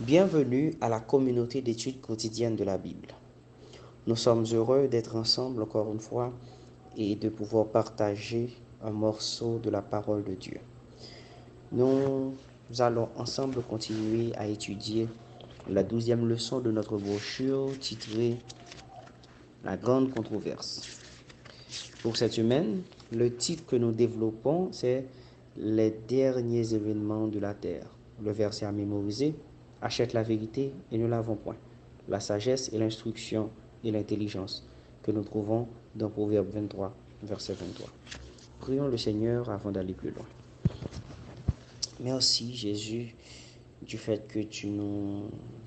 Bienvenue à la communauté d'études quotidiennes de la Bible. Nous sommes heureux d'être ensemble encore une fois et de pouvoir partager un morceau de la parole de Dieu. Nous allons ensemble continuer à étudier la 12e leçon de notre brochure titrée La grande controverse. Pour cette semaine, le titre que nous développons, c'est Les derniers événements de la terre. Le verset à mémoriser, achète la vérité et ne l'avons point. La sagesse et l'instruction et l'intelligence que nous trouvons dans Proverbe 23, verset 23. Prions le Seigneur avant d'aller plus loin. Merci Jésus du fait que tu nous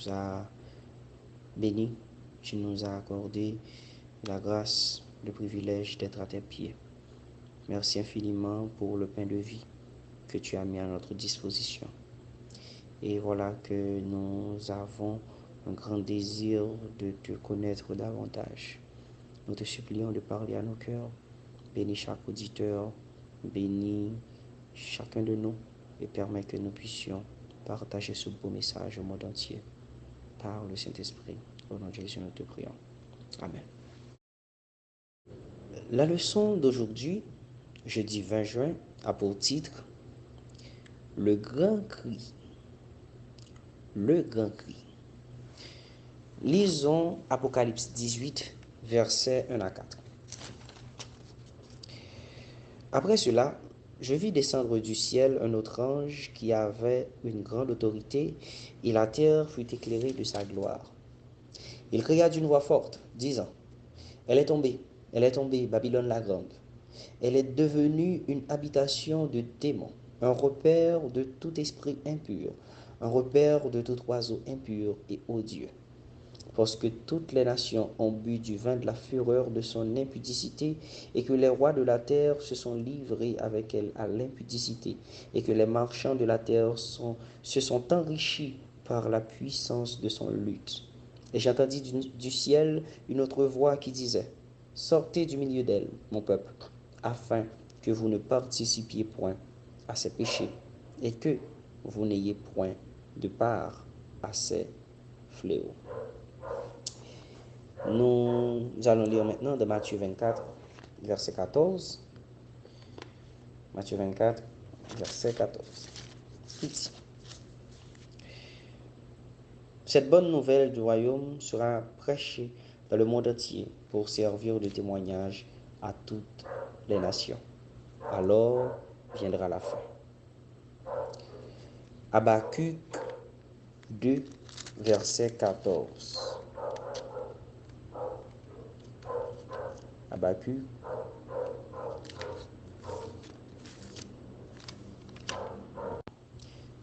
as bénis, tu nous as accordé la grâce, le privilège d'être à tes pieds. Merci infiniment pour le pain de vie que tu as mis à notre disposition. Et voilà que nous avons un grand désir de te connaître davantage. Nous te supplions de parler à nos cœurs. Bénis chaque auditeur, bénis chacun de nous et permets que nous puissions partager ce beau message au monde entier. Par le Saint-Esprit, au nom de Jésus, nous te prions. Amen. La leçon d'aujourd'hui, jeudi 20 juin, a pour titre Le grand cri. Le grand cri. Lisons Apocalypse 18, versets 1 à 4. Après cela, je vis descendre du ciel un autre ange qui avait une grande autorité, et la terre fut éclairée de sa gloire. Il cria d'une voix forte, disant, elle est tombée, Babylone la grande. Elle est devenue une habitation de démons, un repère de tout esprit impur, un repère de tout oiseau impur et odieux. Parce que toutes les nations ont bu du vin de la fureur de son impudicité, et que les rois de la terre se sont livrés avec elle à l'impudicité, et que les marchands de la terre se sont enrichis par la puissance de son luxe. Et j'entendis du ciel une autre voix qui disait, sortez du milieu d'elle, mon peuple, afin que vous ne participiez point à ses péchés, et que vous n'ayez point de part à ses fléaux. Nous allons lire maintenant de Matthieu 24, verset 14. Matthieu 24, verset 14. Ici. Cette bonne nouvelle du royaume sera prêchée dans le monde entier pour servir de témoignage à toutes les nations. Alors viendra la fin. Habakkuk 2, verset 14.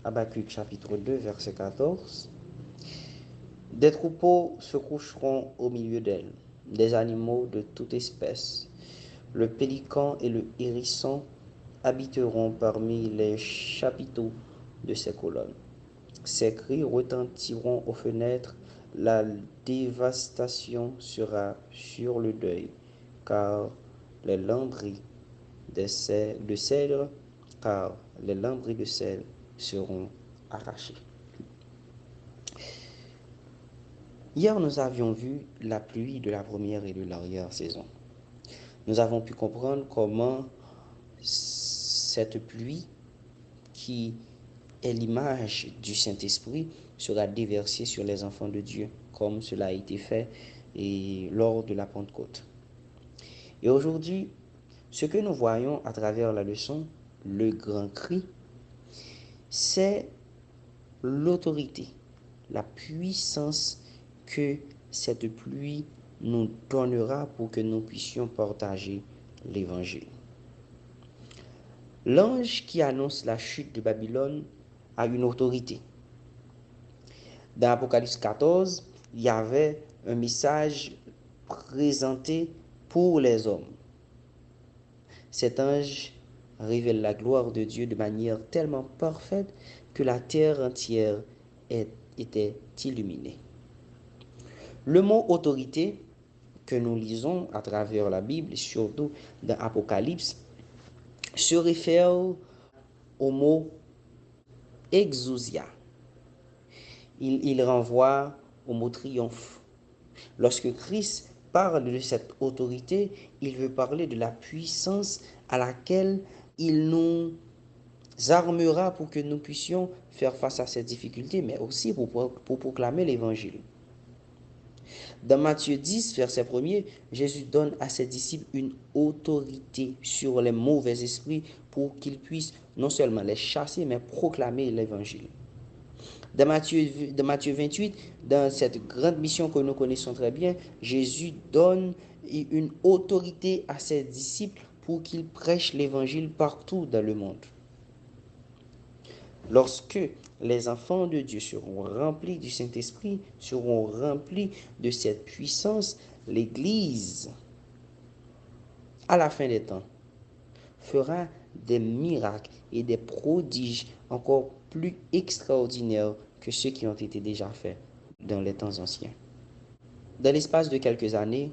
Habakkuk chapitre 2, verset 14. Des troupeaux se coucheront au milieu d'elle, des animaux de toute espèce. Le pélican et le hérisson habiteront parmi les chapiteaux de ses colonnes. Ses cris retentiront aux fenêtres, la dévastation sera sur le deuil, car les lambris de cèdre, seront arrachés. Hier, nous avions vu la pluie de la première et de l'arrière-saison. Nous avons pu comprendre comment cette pluie, qui est l'image du Saint-Esprit, sera déversée sur les enfants de Dieu, comme cela a été fait lors de la Pentecôte. Et aujourd'hui, ce que nous voyons à travers la leçon, le grand cri, c'est l'autorité, la puissance que cette pluie nous donnera pour que nous puissions partager l'évangile. L'ange qui annonce la chute de Babylone a une autorité. Dans Apocalypse 14, il y avait un message présenté pour les hommes. Cet ange révèle la gloire de Dieu de manière tellement parfaite que la terre entière était illuminée. Le mot autorité que nous lisons à travers la Bible, surtout dans Apocalypse, se réfère au mot exousia. il renvoie au mot triomphe. Lorsque Christ parle de cette autorité, il veut parler de la puissance à laquelle il nous armera pour que nous puissions faire face à ces difficultés, mais aussi pour proclamer l'évangile. Dans Matthieu 10, verset 1er, Jésus donne à ses disciples une autorité sur les mauvais esprits pour qu'ils puissent non seulement les chasser, mais proclamer l'évangile. Dans Matthieu 28, dans cette grande mission que nous connaissons très bien, Jésus donne une autorité à ses disciples pour qu'ils prêchent l'évangile partout dans le monde. Lorsque les enfants de Dieu seront remplis du Saint-Esprit, seront remplis de cette puissance, l'Église, à la fin des temps, fera des miracles et des prodiges encore plus extraordinaires que ceux qui ont été déjà faits dans les temps anciens. Dans l'espace de quelques années,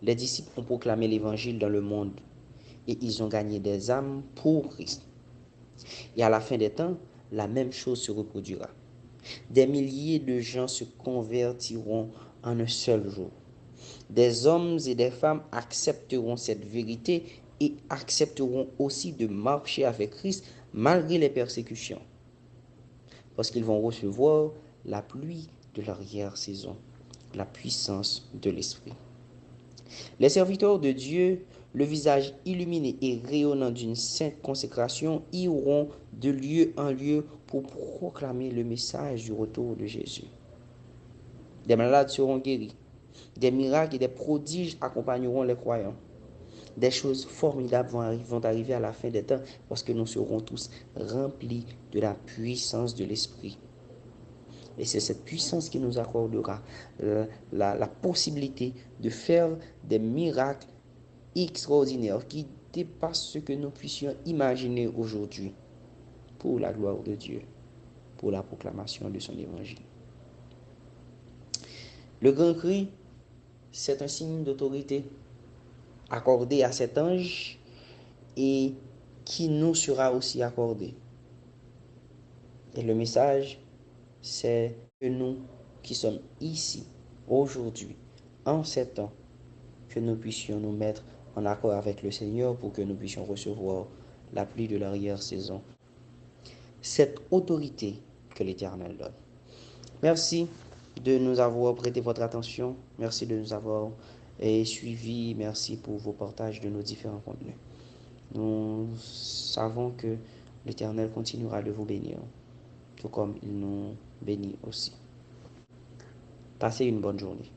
les disciples ont proclamé l'Évangile dans le monde et ils ont gagné des âmes pour Christ. Et à la fin des temps, la même chose se reproduira. Des milliers de gens se convertiront en un seul jour. Des hommes et des femmes accepteront cette vérité et accepteront aussi de marcher avec Christ malgré les persécutions. Parce qu'ils vont recevoir la pluie de l'arrière-saison, la puissance de l'Esprit. Les serviteurs de Dieu, le visage illuminé et rayonnant d'une sainte consécration, iront de lieu en lieu pour proclamer le message du retour de Jésus. Des malades seront guéris. Des miracles et des prodiges accompagneront les croyants. Des choses formidables vont arriver à la fin des temps parce que nous serons tous remplis de la puissance de l'Esprit. Et c'est cette puissance qui nous accordera la possibilité de faire des miracles extraordinaires qui dépassent ce que nous puissions imaginer aujourd'hui pour la gloire de Dieu, pour la proclamation de son évangile. Le grand cri, c'est un signe d'autorité accordé à cet ange et qui nous sera aussi accordé. Et le message, c'est que nous qui sommes ici, aujourd'hui, en ces temps, que nous puissions nous mettre en accord avec le Seigneur pour que nous puissions recevoir la pluie de l'arrière-saison. Cette autorité que l'Éternel donne. Merci de nous avoir prêté votre attention. Merci de nous avoir suivis. Merci pour vos partages de nos différents contenus. Nous savons que l'Éternel continuera de vous bénir, tout comme il nous bénit aussi. Passez une bonne journée.